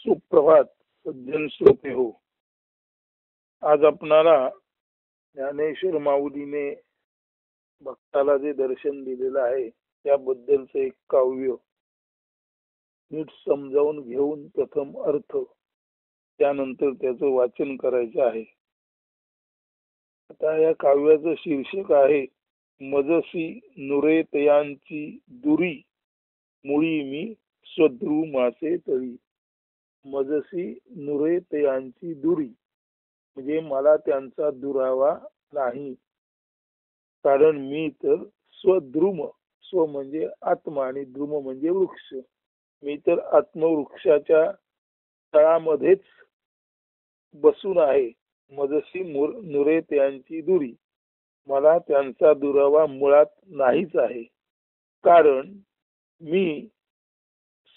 सुप्रभात सज्जन श्रोते हो. आज आपणाला ज्ञानेश्वर माऊलीने भक्ताला जे दर्शन दिलेलं आहे त्याबद्दलचं एक काव्य नीट समजावून घेऊन प्रथम अर्थ त्यानंतर त्याचं वाचन करायचं आहे. आता या काव्याचं शीर्षक आहे मजसी नुरे तयांची दुरी मुळी मी स्वद्रू मासे तळी. मजसी नुरे तयांची दुरी म्हणजे मला त्यांचा दुरावा नाही, कारण मी तर स्वद्रुम, स्व म्हणजे आत्मा आणि द्रुम म्हणजे वृक्ष, मी तर आत्मवृक्षाच्या तळामध्येच बसून आहे. मजसी नुरे त्यांची दुरी, मला त्यांचा दुरावा मुळात नाहीच आहे, कारण मी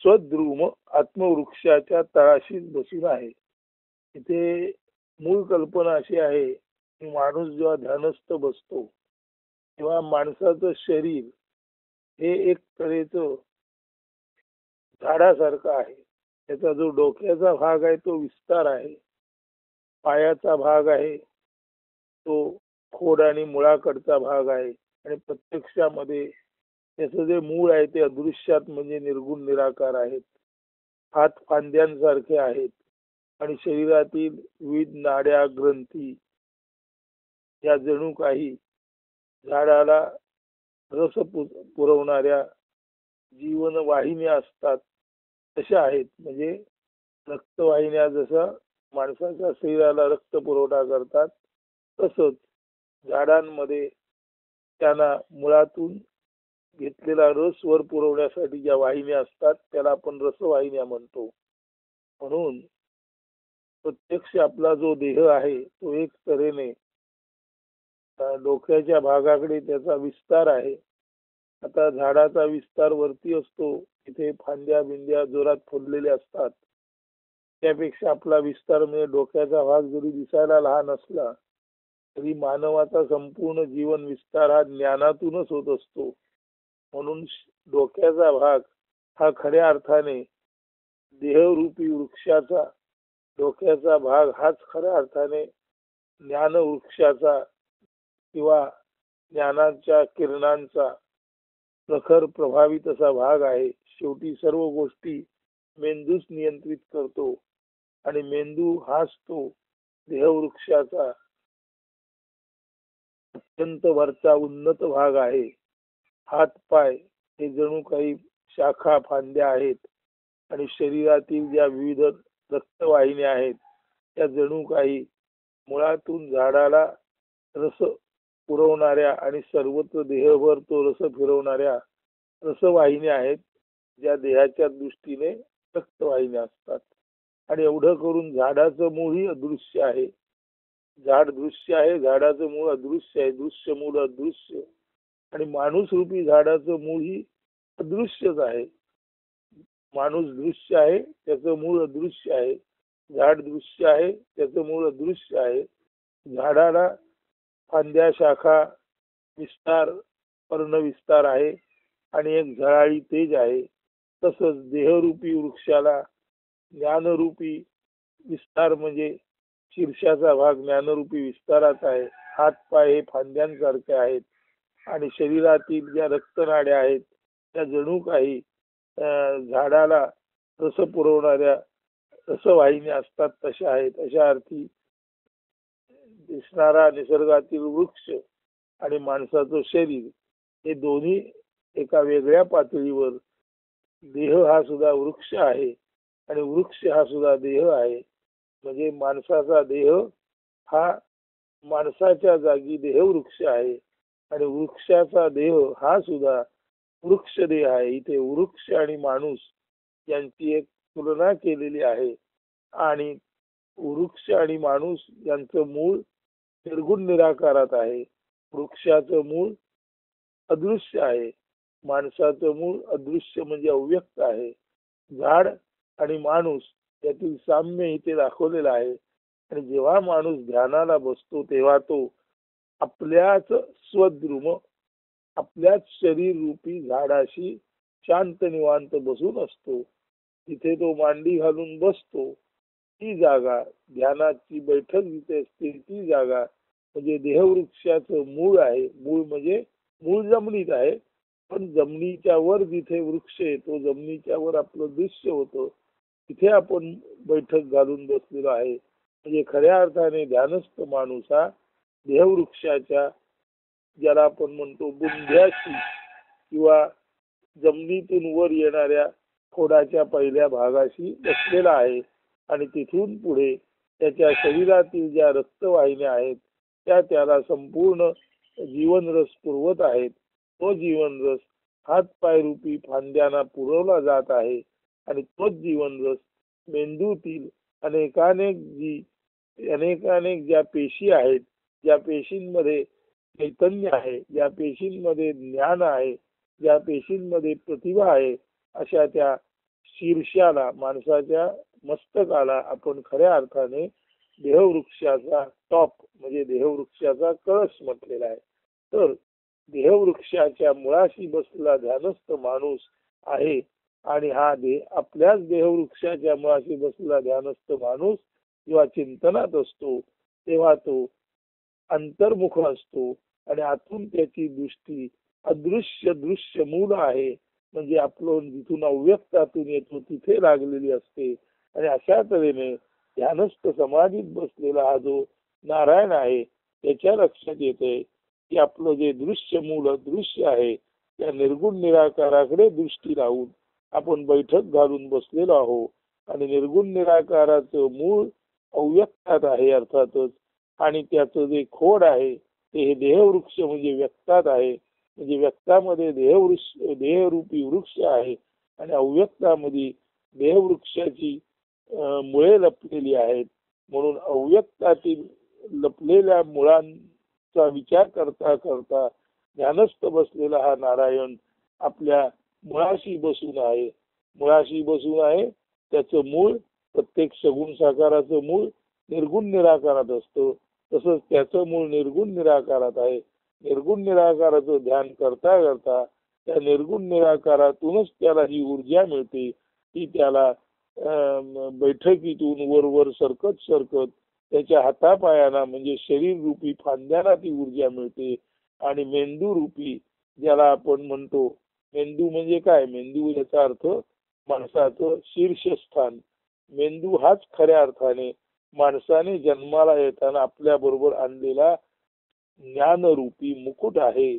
स्वद्रुम आत्मवृक्षाच्या तळाशीच बसून आहे. इथे मूळ कल्पना अशी आहे की माणूस जेव्हा ध्यानस्थ बसतो तेव्हा माणसाचं शरीर हे एक तऱ्हेचं झाडासारखं आहे. त्याचा जो डोक्याचा भाग आहे तो विस्तार आहे, पायाचा भाग आहे तो खोड आणि मुळाकडचा भाग आहे, आणि प्रत्यक्षामध्ये त्याचं जे मूळ आहे ते अदृश्यात म्हणजे निर्गुण निराकार आहेत. हात फांद्यांसारखे आहेत आणि शरीरातील विविध नाड्या ग्रंथी या जणू काही झाडाला रस पुरवणाऱ्या जीवन वाहिन्या असतात तशा आहेत. म्हणजे रक्तवाहिन्या जसा माणसाच्या शरीराला रक्त पुरवठा करतात तसंच झाडांमध्ये त्यांना मुळातून घेतलेला रस वर पुरवण्यासाठी ज्या वाहिन्या असतात त्याला आपण रसवाहिन्या म्हणतो. म्हणून प्रत्यक्ष आपला जो देह आहे तो एक तऱ्हेने डोक्याच्या भागाकडे त्याचा विस्तार आहे. आता झाडाचा विस्तार वरती असतो, तिथे फांद्या बिंद्या जोरात फुललेल्या असतात, त्यापेक्षा आपला विस्तार म्हणजे डोक्याचा भाग जरी दिसायला लहान असला तरी मानवाचा संपूर्ण जीवन विस्तार हा ज्ञानातूनच होत असतो. म्हणून डोक्याचा भाग हा खऱ्या अर्थाने देहरूपी वृक्षाचा, डोक्याचा भाग हाच खऱ्या अर्थाने ज्ञान वृक्षाचा किंवा ज्ञानाच्या किरणांचा प्रखर प्रभावित असा भाग आहे. शेवटी सर्व गोष्टी मेंदूच नियंत्रित करतो आणि मेंदू हाच तो देहवृक्षाचा अत्यंत वरचा उन्नत भाग आहे. हात पाय हे जणू काही शाखा फांद्या आहेत आणि शरीरातील ज्या विविध रक्तवाहिन्या आहेत त्या जणू काही मुळातून झाडाला रस पुरवणाऱ्या आणि सर्वत्र देहभर तो रस फिरवणाऱ्या रसवाहिन्या आहेत, ज्या देहाच्या दृष्टीने रक्तवाहिन्या असतात. आणि एवढं करून झाडाचं मूळ ही अदृश्य आहे. झाड दृश्य आहे, झाडाचं मूळ अदृश्य आहे, दृश्य मूळ अदृश्य, आणि माणूस रूपी झाडाचं मूळ ही अदृश्यच आहे. माणूस दृश्य आहे, त्याचं मूळ अदृश्य आहे. झाड दृश्य आहे, त्याचं मूळ अदृश्य आहे. झाडाला फांद्या शाखा विस्तार पर्ण विस्तार आहे आणि एक झळाळी तेज आहे. तसंच देहरूपी वृक्षाला ज्ञानरूपी विस्तार म्हणजे शीर्षाचा भाग ज्ञानरूपी विस्ताराचा आहे. हात पाय हे फांद्यांसारखे आहेत आणि शरीरातील ज्या रक्तनाड्या आहेत त्या जणू काही झाडाला रस पुरवणाऱ्या रसवाहिन्या असतात तशा आहेत. अशा अर्थी दिसणारा निसर्गातील वृक्ष आणि माणसाचं शरीर हे दोन्ही एका वेगळ्या पातळीवर, देह हा सुद्धा वृक्ष आहे आणि वृक्ष हा सुद्धा देह आहे. म्हणजे माणसाचा देह हा माणसाच्या जागी देह वृक्ष आहे आणि वृक्षाचा देह हा सुद्धा वृक्ष देह आहे. इथे वृक्ष आणि माणूस यांची एक तुलना केलेली आहे आणि वृक्ष आणि माणूस यांचं मूळ निर्गुण निराकारात आहे. वृक्षाचं मूळ अदृश्य आहे, माणसाचं मूळ अदृश्य म्हणजे अव्यक्त आहे. झाड आणि माणूस यातील साम्य इथे दाखवलेलं आहे. आणि जेव्हा माणूस ध्यानाला बसतो तेव्हा तो आपल्याच स्वद्रुम, आपल्याच शरीर रूपी झाडाशी शांत निवांत बसून असतो. तिथे तो मांडी घालून बसतो, ती जागा, ध्यानाची बैठक जिथे असते ती जागा म्हणजे देहवृक्षाचं मूळ आहे. मूळ म्हणजे मूळ जमिनीत आहे, पण जमिनीच्या वर जिथे वृक्ष येतो, जमिनीच्या वर आपलं दृश्य होतं, तिथे आपण बैठक घालून बसलेलो आहे. म्हणजे खऱ्या अर्थाने ध्यानस्थ माणूस हा देहवृक्षाच्या, ज्याला आपण म्हणतो बुंध्याशी किंवा जमिनीतून वर येणाऱ्या खोडाच्या पहिल्या भागाशी बसलेला आहे. आणि तिथून पुढे त्याच्या शरीरातील ज्या रक्तवाहिन्या आहेत त्या त्याला संपूर्ण जीवनरस पुरवत आहेत. तो जीवनरस हातपाय रूपी फांद्यांना पुरवला जात आहे. आणि तोच जीवनरस मेंदूतील अनेकानेक ज्या पेशी आहेत, ज्या पेशींमध्ये चैतन्य आहे, ज्या पेशींमध्ये ज्ञान आहे, ज्या पेशींमध्ये प्रतिभा आहे, अशा त्या शीर्षाला, माणसाच्या मस्तकाला आपण खऱ्या अर्थाने देहवृक्षाचा टॉप म्हणजे देहवृक्षाचा कळस म्हटलेला आहे. तर देहवृक्षाच्या मुळाशी बसलेला ध्यानस्थ माणूस आहे. आणि हा आपल्याच देहवृक्षाच्या मुळाशी बसलेला ध्यानस्थ माणूस जेव्हा चिंतनात असतो तेव्हा तो अंतर्मुख असतो आणि आतून त्याची दृष्टी अदृश्य दृश्य मूल आहे, म्हणजे आपलं जिथून अव्यक्तातून येतो तिथे लागलेली असते. आणि अशा तऱ्हेने ध्यानस्थ समाधीत बसलेला हा जो नारायण आहे त्याच्या लक्षात येते की आपलं जे दृश्य मूल दृश्य आहे त्या निर्गुण निराकाराकडे दृष्टी लावून आपण बैठक घालून बसलेलो आहोत. आणि निर्गुण निराकाराचं मूळ अव्यक्तात आहे अर्थातच. आणि त्याचं जे खोड आहे ते हे देहवृक्ष म्हणजे व्यक्तात आहे. म्हणजे व्यक्तामध्ये देहरूपी वृक्ष आहे आणि अव्यक्तामध्ये देहवृक्षाची मुळे लपलेली आहेत. म्हणून अव्यक्तातील लपलेल्या मुळांचा विचार करता करता ध्यानस्थ बसलेला हा नारायण आपल्या मुळाशी बसून आहे. मुळाशी बसून आहे. त्याचं मूळ प्रत्येक सगुण साकाराचं मूळ निर्गुण निराकारात असतं. तसंच त्याचं मूळ निर्गुण निराकारात आहे. निर्गुण निराकाराचं ध्यान करता करता त्या निर्गुण निराकारातूनच त्याला जी ऊर्जा मिळते ती त्याला बैठकीतून वर सरकत सरकत त्याच्या हातापायाला म्हणजे शरीर रूपी फांद्याला ती ऊर्जा मिळते. आणि मेंदू रूपी, ज्याला आपण म्हणतो मेंदू म्हणजे काय, मेंदू याचा अर्थ माणसाचं शीर्षस्थान. मेंदू हाच खऱ्या अर्थाने माणसाने जन्माला येताना आपल्या बरोबर आणलेला ज्ञानरूपी मुकुट आहे.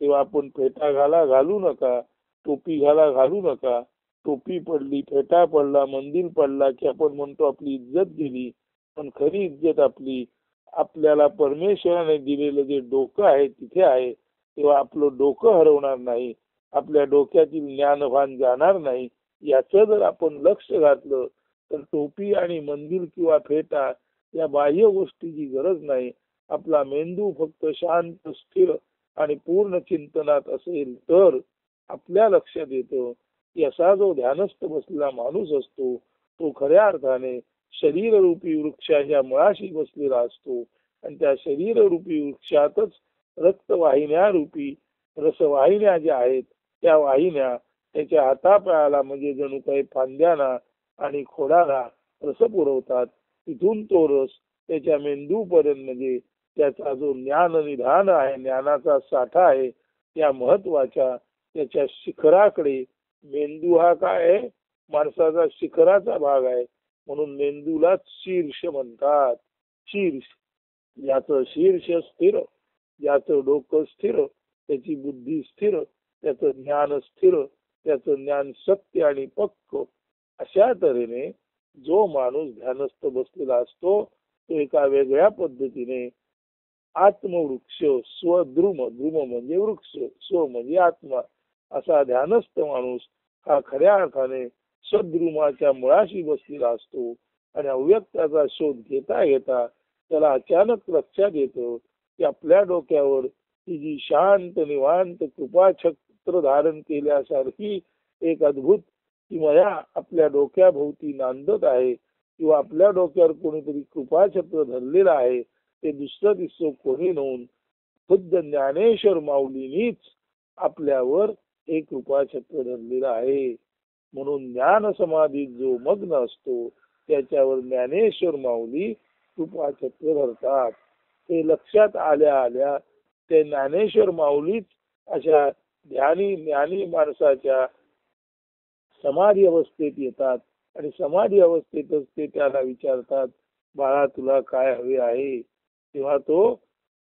तेव्हा आपण फेटा घालू नका, टोपी घालू नका. टोपी पडली, फेटा पडला, मंदिर पडला की आपण म्हणतो आपली इज्जत गेली. पण खरी इज्जत आपली आपल्याला परमेश्वराने दिलेलं जे डोकं आहे तिथे आहे. तेव्हा आपलं डोकं हरवणार नाही, आपल्या डोक्यातील ज्ञानभान जाणार नाही. याचं जर आपण लक्ष घातलं तर टोपी आणि मंदिर किंवा फेटा या बाह्य गोष्टीची गरज नाही. आपला मेंदू फक्त शांत स्थिर आणि पूर्ण चिंतनात असेल तर आपल्या लक्षात येतं की असा जो ध्यानस्थ बसलेला माणूस असतो तो खऱ्या अर्थाने शरीररूपी वृक्षाच्या मुळाशी बसलेला असतो. आणि त्या शरीररूपी वृक्षातच रक्तवाहिन्या रूपी रसवाहिन्या ज्या आहेत त्या वाहिन्या त्याच्या हातापायाला म्हणजे जणू काही फांद्याना आणि खोडाला रस पुरवतात. तिथून तो रस त्याच्या मेंदूपर्यंत म्हणजे त्याचा जो ज्ञान निधान आहे, ज्ञानाचा साठा आहे, त्या महत्वाच्या त्याच्या शिखराकडे. मेंदू हा काय आहे, माणसाचा शिखराचा भाग आहे. म्हणून मेंदूला शीर्ष म्हणतात. शीर्ष, याचं शीर्ष स्थिर, याचं डोकं स्थिर, त्याची बुद्धी स्थिर, त्याचं ज्ञान स्थिर, त्याचं ज्ञान सत्य आणि पक्क. अशा तऱ्हेने जो माणूस ध्यानस्थ बसलेला असतो तो एका वेगळ्या पद्धतीने आत्मवृक्ष, स्वद्रुम, द्रुम म्हणजे वृक्ष, स्व म्हणजे आत्मा, असा ध्यानस्थ माणूस हा खऱ्या अर्थाने सद्रुमाच्या मुळाशी बसलेला असतो. आणि अव्यक्ताचा शोध घेता घेता त्याला अचानक लक्षात येतं की आपल्या डोक्यावर ती जी शांत निवांत कृपाछत्र धारण केल्यासारखी एक अद्भुत किमया आपल्या डोक्याभोवती नांदत आहे, किंवा आपल्या डोक्यावर कोणीतरी कृपाछत्र धरलेलं आहे. ते दुसरं दिसतो कोणी नव्हून खुद्द ज्ञानेश्वर माऊलीनीच आपल्यावर एक कृपाछत्र धरलेलं आहे. म्हणून ज्ञान समाधीत जो मग्न असतो त्याच्यावर ज्ञानेश्वर माऊली कृपाछत्र धरतात. ते लक्षात आल्या आल्या ते ज्ञानेश्वर माऊलीच अशा ज्ञानी माणसाच्या समाधी अवस्थेत येतात आणि समाधी अवस्थेतच ते त्याला विचारतात, बाळा तुला काय हवे आहे? तेव्हा तो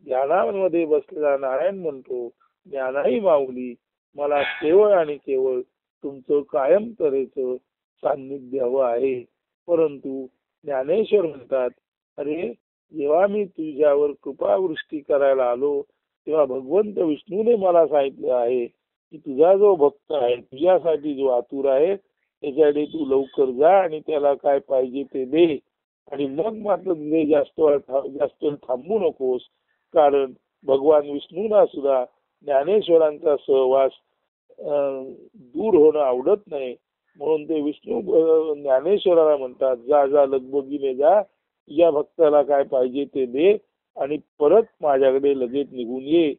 ध्यानामध्ये बसलेला नारायण म्हणतो, ज्ञानाई माऊली मला केवळ आणि केवळ तुमचं कायम तऱ्हेचं सान्निध्य हवं आहे. परंतु ज्ञानेश्वर म्हणतात, अरे जेव्हा मी तुझ्यावर कृपावृष्टी करायला आलो तेव्हा भगवंत विष्णूने मला सांगितलं आहे की तुझा जो भक्त आहे तुझ्यासाठी जो आतुर आहे त्याच्याकडे तू लवकर जा आणि त्याला काय पाहिजे ते दे आणि मग मात्र तुझे जास्त थांबू नकोस. कारण भगवान विष्णूला सुद्धा ज्ञानेश्वरांचा सहवास दूर होणं आवडत नाही. म्हणून ते विष्णू ज्ञानेश्वराला म्हणतात, जा जा लगबगीने जा, तुझ्या भक्ताला काय पाहिजे ते दे आणि परत माझ्याकडे लगेच निघून ये.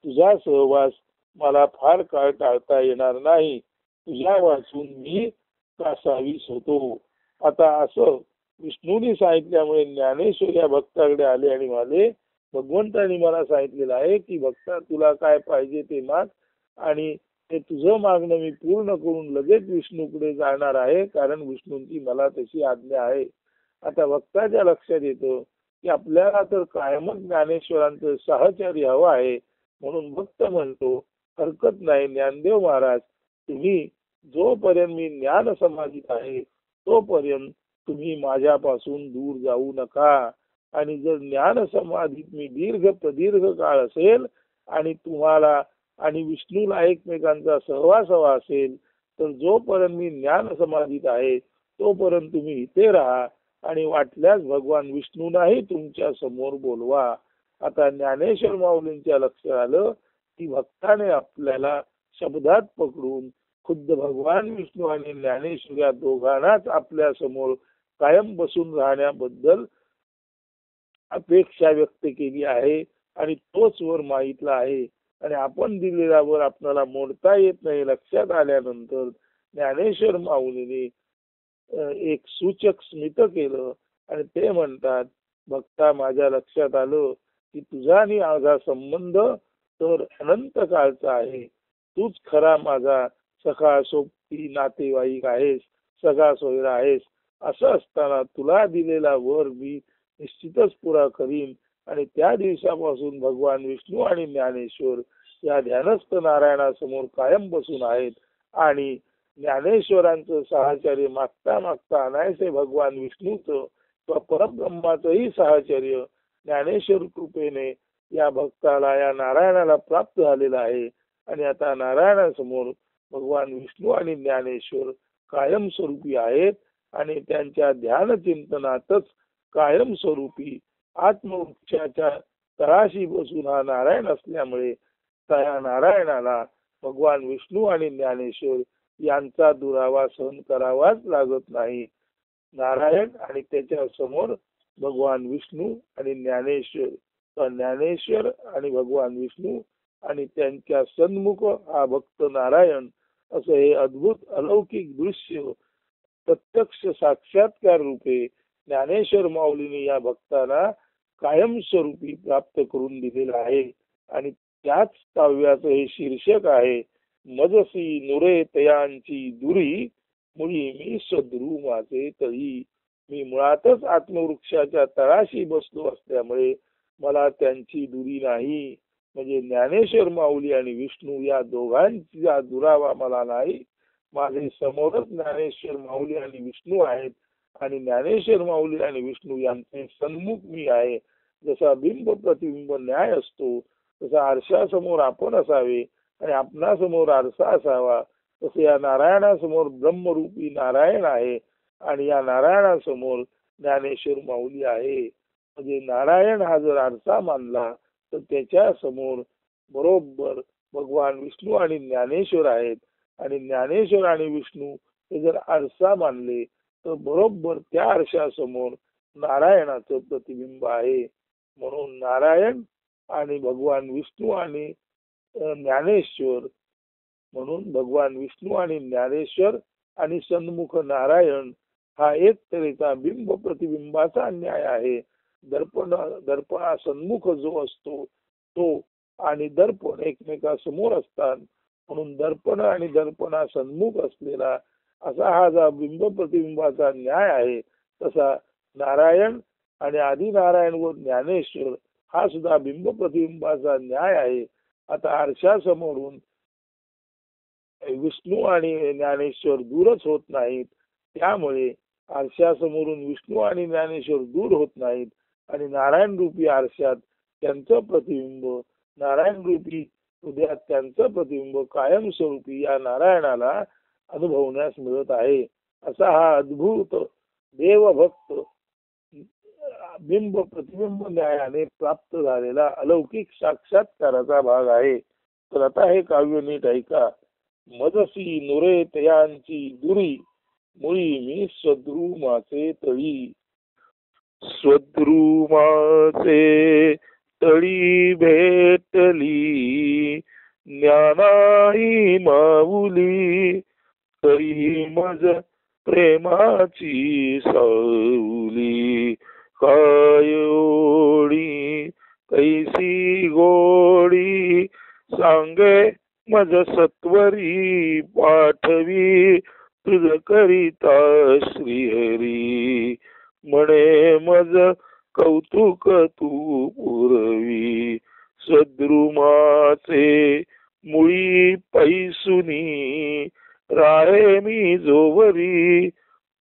तुझा सहवास मला फार काळ टाळता येणार नाही. तुझ्या वाचून मी कासावीस होतो. आता असं विष्णूने सांगितल्यामुळे ज्ञानेश्वर या भक्ताकडे आले आणि म्हणाले, भगवंतानी मला सांगितलेलं आहे की भक्ता तुला काय पाहिजे ते माग आणि ते तुझं मागणं मी पूर्ण करून लगेच विष्णूकडे जाणार आहे, कारण विष्णूंची मला तशी आज्ञा आहे. आता भक्ताच्या लक्षात येतं की आपल्याला तर कायमच ज्ञानेश्वरांचं साहचर्य हवं आहे. म्हणून भक्त म्हणतो, हरकत नाही ज्ञानदेव महाराज, तुम्ही जोपर्यंत मी ज्ञान समाधीत आहे तोपर्यंत तुम्ही माझ्यापासून दूर जाऊ नका. आणि जर ज्ञान समाधीत मी प्रदीर्घ काळ असेल आणि तुम्हाला आणि विष्णूला एकमेकांचा सहवास हवा असेल तर जोपर्यंत मी ज्ञान समाधीत आहे तोपर्यंत तुम्ही इथे राहा आणि वाटल्यास भगवान विष्णूलाही तुमच्या समोर बोलवा. आता ज्ञानेश्वर माऊलींच्या लक्षात आलं की भक्ताने आपल्याला शब्दात पकडून खुद्द भगवान विष्णू आणि ज्ञानेश्वर या दोघांनाच आपल्या समोर कायम बसून राहण्याबद्दल अपेक्षा व्यक्त केली आहे आणि तोच वर मागितला आहे. आणि आपण दिलेला वर आपल्याला मोडता येत नाही लक्षात आल्यानंतर ज्ञानेश्वर माऊलीने एक सूचक स्मित केलं आणि ते म्हणतात, भक्ता माझ्या लक्षात आलं की तुझा आणि माझा संबंध तर अनंत काळचा आहे. तूच खरा माझा सखा सोबती नातेवाईक आहेस, सगळा सोयरा आहेस. असं असताना तुला दिलेला वर मी निश्चितच पुरा करीन. आणि त्या दिवसापासून भगवान विष्णू आणि ज्ञानेश्वर या ध्यानस्थ नारायणासमोर कायम बसून आहेत आणि ज्ञानेश्वरांचं साहचर्य मागता मागता अनायसे भगवान विष्णूचं किंवा परब्रह्माचंही साहचर्य ज्ञानेश्वर कृपेने या भक्ताला या नारायणाला प्राप्त झालेलं आहे. आणि आता नारायणासमोर भगवान विष्णू आणि ज्ञानेश्वर कायमस्वरूपी आहेत आणि त्यांच्या ध्यान चिंतनातच कायमस्वरूपी आत्मवृक्षाच्या तळाशी बसून हा नारायण असल्यामुळे त्या नारायणाला भगवान विष्णू आणि ज्ञानेश्वर यांचा दुरावा सहन करावाच लागत नाही. नारायण आणि त्याच्या समोर भगवान विष्णू आणि ज्ञानेश्वर, ज्ञानेश्वर आणि भगवान विष्णू आणि त्यांच्या सन्मुख हा भक्त नारायण असं हे अद्भुत अलौकिक दृश्य प्रत्यक्ष साक्षात्कार रूपे ज्ञानेश्वर माऊलीने या भक्ताला कायमस्वरूपी प्राप्त करून दिलेलं आहे. आणि त्याच काव्याचं हे शीर्षक आहे, मजसी नुरे तयांची दुरी मुळी मी सद्रू माझे तळी. मी मुळातच आत्मवृक्षाच्या तळाशी बसलो असल्यामुळे मला त्यांची दुरी नाही. म्हणजे ज्ञानेश्वर माऊली आणि विष्णू या दोघांचा दुरावा मला नाही. माझे समोरच ज्ञानेश्वर माऊली आणि विष्णू आहेत आणि ज्ञानेश्वर माऊली आणि विष्णू यांचे सन्मुख मी आहे. जसा बिंब प्रतिबिंब न्याय असतो तसा आरशासमोर आपण असावे आणि आपणासमोर आरसा असावा, तसे या नारायणासमोर ब्रह्मरूपी नारायण आहे आणि या नारायणासमोर ज्ञानेश्वर माऊली आहे. म्हणजे नारायण हा जर आरसा मानला तर त्याच्या समोर बरोबर भगवान विष्णू आणि ज्ञानेश्वर आहेत आणि ज्ञानेश्वर आणि विष्णू हे जर आरसा मानले तर बरोबर त्या आरशासमोर नारायणाचं प्रतिबिंब आहे. म्हणून नारायण आणि भगवान विष्णू आणि ज्ञानेश्वर, म्हणून भगवान विष्णू आणि ज्ञानेश्वर आणि सन्मुख नारायण हा एक तऱ्हेचा बिंब प्रतिबिंबाचा न्याय आहे. दर्पणा सन्मुख जो असतो तो आणि दर्पण एकमेकासमोर असतात, म्हणून दर्पण आणि दर्पणा सन्मुख असलेला असा हा जो बिंब प्रतिबिंबाचा न्याय आहे, तसा नारायण आणि आदिनारायण व ज्ञानेश्वर हा सुद्धा बिंब प्रतिबिंबाचा न्याय आहे. आता आरशासमोरून विष्णू आणि ज्ञानेश्वर दूरच होत नाहीत, त्यामुळे आरशासमोरून विष्णू आणि ज्ञानेश्वर दूर होत नाहीत आणि नारायण रूपी आरशात त्यांचं प्रतिबिंब, नारायण रूपी हृदयात त्यांचं प्रतिबिंब कायमस्वरूपी या नारायणाला अनुभवण्यास मिळत आहे. असा हा अद्भुत देवभक्त बिंब प्रतिबिंब न्यायाने प्राप्त झालेला अलौकिक साक्षात्काराचा भाग आहे. तर आता हे काव्य नीट ऐका. मजसी नुरे तयांची दुरी, मुळी मी स्वद्रुमाचे तळी. स्वद्रुमाचे तळी भेटली, ज्ञानाई माऊली, तरी मज प्रेमाची सावली. काय ओढी कैसी गोडी, सांगे मज सत्वरी, पाठवी तुझ करिता श्रीहरी. म्हणे मज कौतुक तू पुरवी, सद्रुमाचे मुळी पैसुनी, राहे मी जोवरी,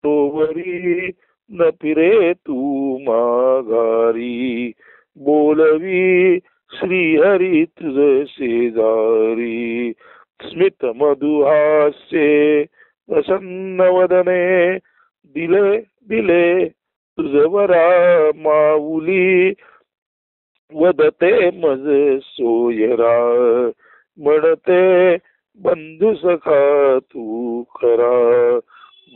तोवरी न फिरे तू माघारी. बोलवी श्रीहरी तुझ शेजारी. स्मित मधुहास्ये प्रसन्न वदने, दिले दिले तुझवरा माऊली, वदते मज सोयरा. म्हणते बंधू सखा तू खरा,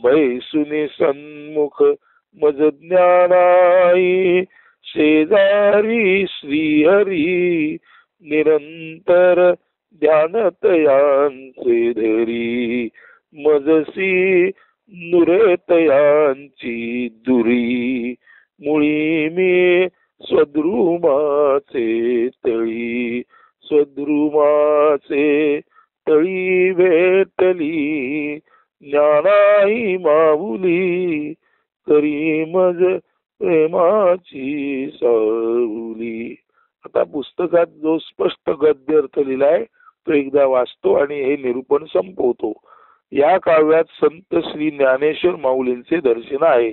बैसुनी सन्मुख मज ज्ञानाई, शेजारी श्रीहरी, निरंतर ध्यानतयांचे धरी. मजसी नुरेतयांची दुरी, मुळी मी स्वद्रुमाचे तळी. स्वद्रुमाचे तळी भेटली, ज्ञानाई माऊली, करी मज प्रेमाची सावली. आता पुस्तकात जो स्पष्ट गद्य अर्थ लिहिलाय तो एकदा वाचतो आणि हे निरूपण संपवतो. या काव्यात संत श्री ज्ञानेश्वर माऊलींचे दर्शन आहे.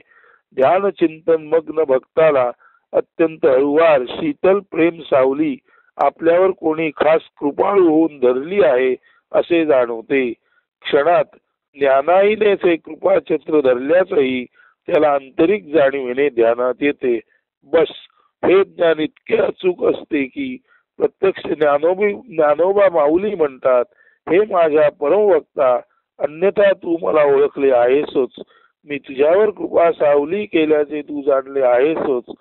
ध्यान चिंतन मग्न भक्ताला अत्यंत हळुवार शीतल प्रेम सावली आपल्यावर कोणी खास कृपाळू होऊन धरली आहे असे जाणवते. क्षणात ज्ञानाईनेच हे कृपाछत्र धरल्याचंही त्याला आंतरिक जाणीवेने ध्यानात येते. बस हे ज्ञान इतके अचूक असते की प्रत्यक्ष ज्ञानोबा माऊली म्हणतात, हे माझ्या परमवक्ता, अन्यथा तू मला ओळखले आहेसच, मी तुझ्यावर कृपा सावली केल्याचे तू जाणले आहेसच.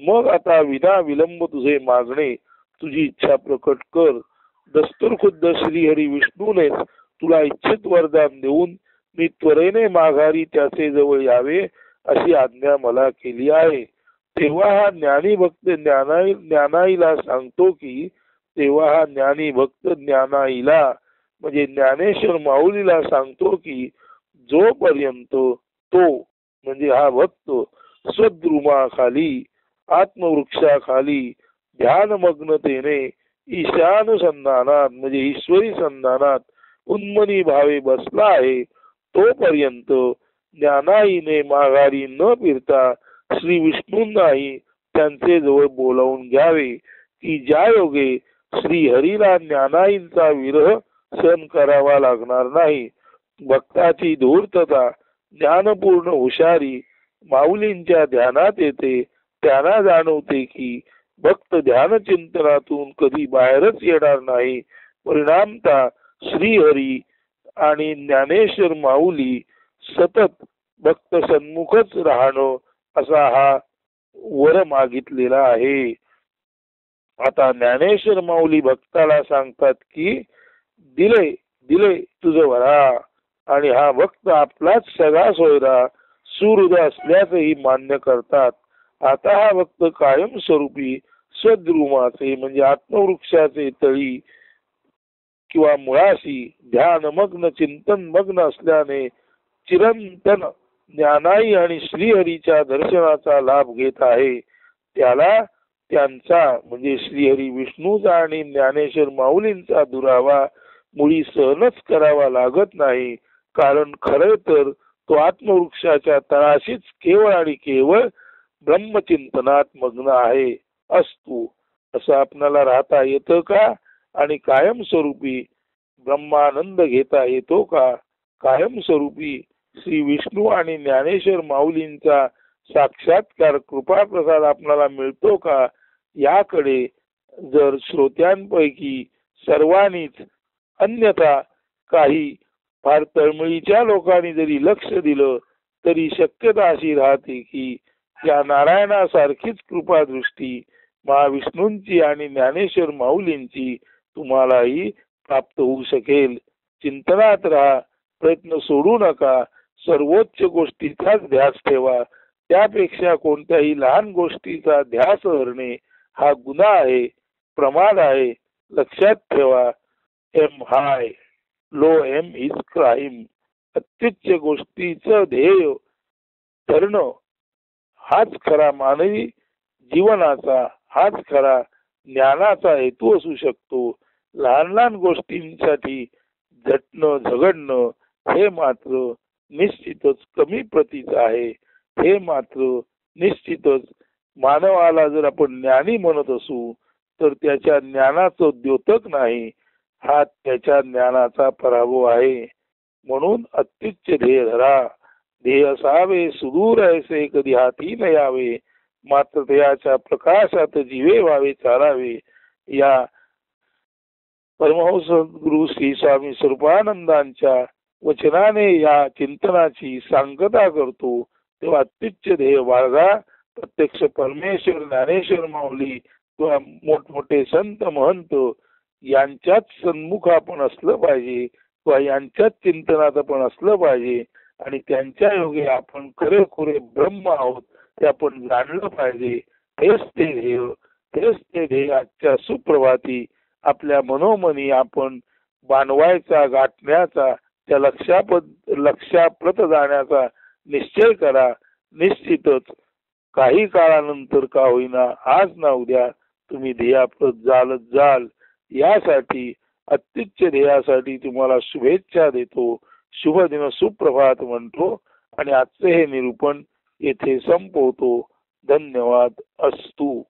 मग आता विना विलंब तुझे मागणे, तुझी इच्छा प्रकट कर. दस्तूर खुद्द श्रीहरी विष्णूनेच तुला इच्छित वरदान देऊन मी त्वरेने माघारी त्याचे जवळ यावे अशी आज्ञा मला केली आहे. तेव्हा हा ज्ञानी भक्त ज्ञानाईला सांगतो की म्हणजे ज्ञानेश्वर माऊलीला सांगतो की जोपर्यंत तो म्हणजे हा भक्त स्वद्रुमाखाली आत्मवृक्षाखाली ध्यानमग्नतेने ईशानुसंधानात म्हणजे ईश्वरी संधानात उन्मनी भावे बसला आहे, तोपर्यंत ज्ञानाईने माघारी न फिरता श्री विष्णूंनाही त्यांचे जवळ बोलावून घ्यावे की ज्या योगे श्री हरीला ज्ञानाईंचा विरह सहन करावा लागणार नाही. भक्ताची धूर्तता ज्ञानपूर्ण हुशारी माऊलींच्या ध्यानात येते. त्यांना जाणवते की भक्त ध्यान चिंतनातून कधी बाहेरच येणार नाही. परिणामता श्रीहरी आणि ज्ञानेश्वर माऊली सतत भक्त सन्मुखच राहणं असा हा वर मागितलेला आहे. आता ज्ञानेश्वर माऊली भक्ताला सांगतात की दिले दिले तुझ वरा आणि हा भक्त आपलाच सगळा सोयरा सुहृद असल्याचंही मान्य करतात. आता हा भक्त कायमस्वरूपी सद्रुमाचे म्हणजे आत्मवृक्षाचे तळी किंवा मुळाशी ध्यानमग्न चिंतन मग्न असल्याने चिरंतन ज्ञानाई आणि श्रीहरीच्या दर्शनाचा लाभ घेत आहे. त्याला त्यांचा म्हणजे श्रीहरी विष्णूचा आणि ज्ञानेश्वर माऊलींचा दुरावा मुळी सहनच करावा लागत नाही. कारण खरं तर तो आत्मवृक्षाच्या तळाशीच केवळ आणि केवळ ब्रह्मचिंतनात मग्न आहे. असतो असं आपणाला राहता येतं का? आणि कायमस्वरूपी ब्रह्मानंद घेता येतो का? कायमस्वरूपी श्री विष्णू आणि ज्ञानेश्वर माऊलींचा साक्षात्कार कृपा प्रसाद आपल्याला मिळतो का? याकडे जर श्रोत्यांपैकी सर्वांनीच अन्यथा काही फार तळमळीच्या लोकांनी जरी लक्ष दिलं तरी शक्यता अशी राहते की या नारायणासारखीच कृपा दृष्टी महाविष्णूंची आणि ज्ञानेश्वर माऊलींची तुम्हालाही प्राप्त होऊ शकेल. चिंतनात राहा, प्रयत्न सोडू नका, सर्वोच्च गोष्टीचाच ध्यास ठेवा. त्यापेक्षा कोणत्याही लहान गोष्टीचा ध्यास धरणे हा गुन्हा आहे, प्रमाद आहे. लक्षात ठेवा, aim high low aim is crime. अत्युच्च गोष्टीचं ध्येय धरणं हाच खरा मानवी जीवनाचा, हाच खरा ज्ञानाचा हेतू असू शकतो. लहान लहान गोष्टींसाठी झटणं झगडणं हे मात्र निश्चितच कमी प्रतीचं आहे. हे मात्र निश्चितच मानवाला जर आपण ज्ञानी म्हणत असू तर त्याच्या ज्ञानाचं द्योतक नाही, हा त्याच्या ज्ञानाचा पराभव आहे. म्हणून अत्युच्च ध्येय धरा. ध्येय असावे सुदूर ऐसे कधी हाती न यावे, मात्र ध्येयाच्या प्रकाशात जीवे व्हावे चालावे. या परमहंस गुरु श्री स्वामी स्वरूपानंदांच्या वचनाने या चिंतनाची सांगता करतो. तेव्हा अत्युच्च ध्येय बाळगा. प्रत्यक्ष परमेश्वर ज्ञानेश्वर माऊली किंवा मोठमोठे संत महंत यांच्याच सन्मुख आपण असलं पाहिजे किंवा यांच्याच चिंतनात आपण असलं पाहिजे आणि त्यांच्या योगे आपण खरेखुरे ब्रह्म आहोत ते आपण जाणलं पाहिजे. हेच ते ध्येय, हेच ते ध्येय आजच्या सुप्रभाती आपल्या मनोमनी आपण बांधवायचा, गाठण्याचा, त्या लक्षाप्रत जाण्याचा निश्चय करा. निश्चितच काही काळानंतर का होईना आज ना उद्या तुम्ही ध्येयाप्रत जालच जाल. यासाठी अत्युच्च ध्येयासाठी तुम्हाला शुभेच्छा देतो. शुभ दिन सुप्रभात म्हणतो आणि आजचे हे निरूपण येथे संपवतो. धन्यवाद. अस्तु.